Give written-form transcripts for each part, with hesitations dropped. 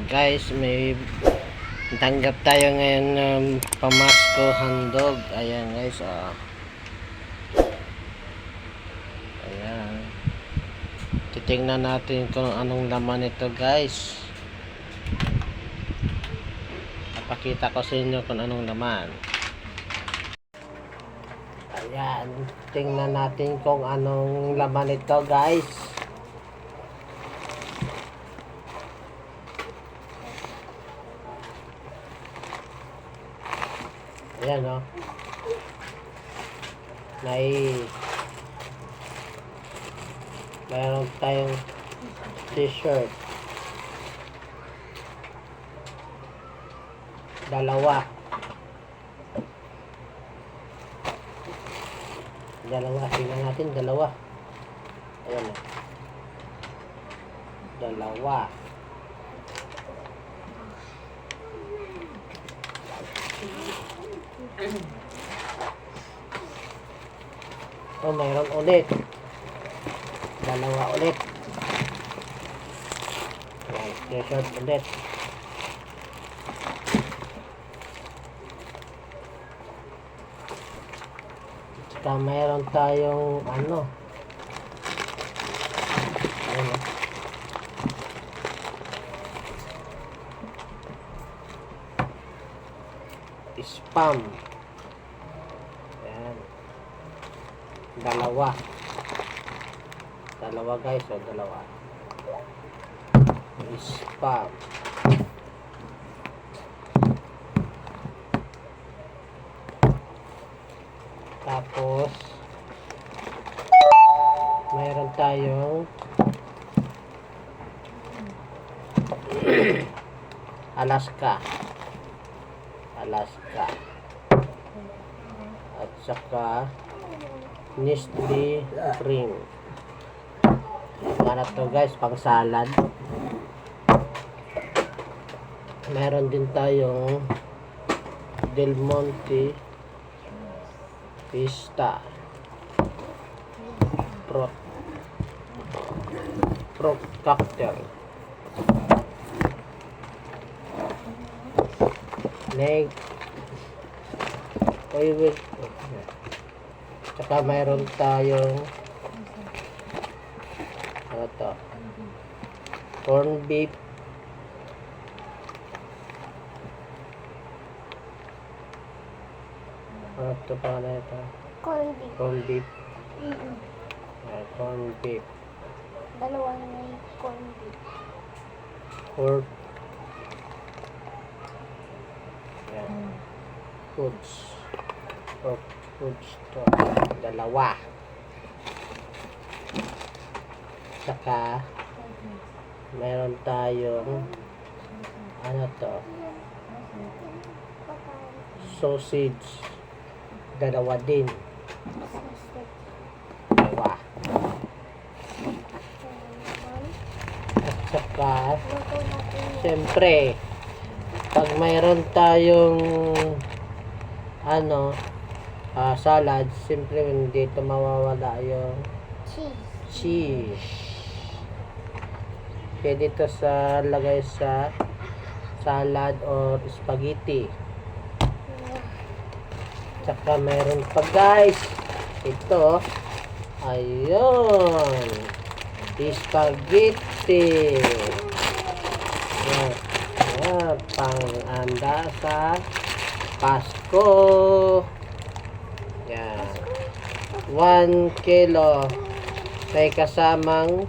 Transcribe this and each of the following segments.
Guys, may tanggap tayo ngayon ng pamasko handog. Ayan guys, ayan. Titingnan natin kung anong laman ito guys. Napakita ko sa inyo kung anong laman. Ayan, tingnan natin kung anong laman ito guys. Ayan o. Mayroon tayong t-shirt. Dalawa. Tingnan natin, dalawa. Ayan o. Dalawa. Oh, mayroon ulit. Dalawa ulit. Ayan, t-shirt ulit. Tsaka mayroon tayong ano. Ayan o. Spam. Ayan. Dalawa guys, o dalawa. Spam. Tapos mayroon tayong Alaska at saka Nestle cream. Ano to guys, pang salad. Meron din tayong Del Monte Vista Pro cocktail. Tsaka mayroon tayong ano to, corn beef, ano to pa na ito, corn beef. Corn beef, Dalawang may corn beef. pork. Foods to, dalawa. Saka meron tayong ano to, sausage, dalawa din. Dalawa. At saka siyempre pag mayroon tayong ano, salad, siyempre hindi ito mawawala yung cheese. Pwede ito sa lagay sa salad or spaghetti. Tsaka mayroon pa guys, ito, ayun, spaghetti. Pang-anda sa Pasko. Yan. 1 kilo. May kasamang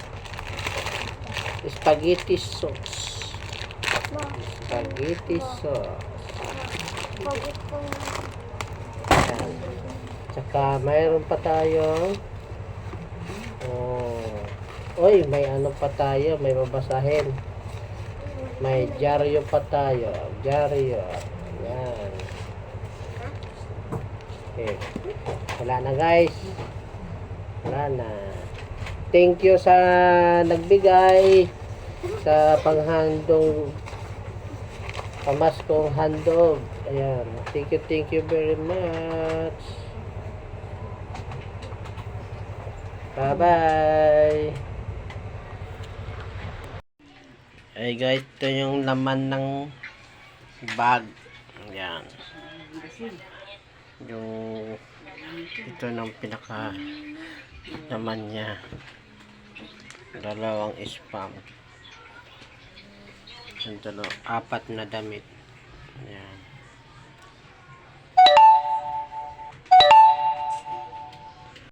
spaghetti sauce. Yan. Tsaka mayroon pa tayong may ano pa tayo, may babasahin. May dyaryo pa tayo. Dyaryo. Yan. Okay. Wala na guys. Wala na. Thank you sa nagbigay sa panghandong pamaskong handog. Ayan. Thank you very much. Bye bye. Ay guys, ito yung laman ng bag. Yan. Yung ito ng pinaka laman niya. Dalawang spam. Ito, 4 na damit. Yan.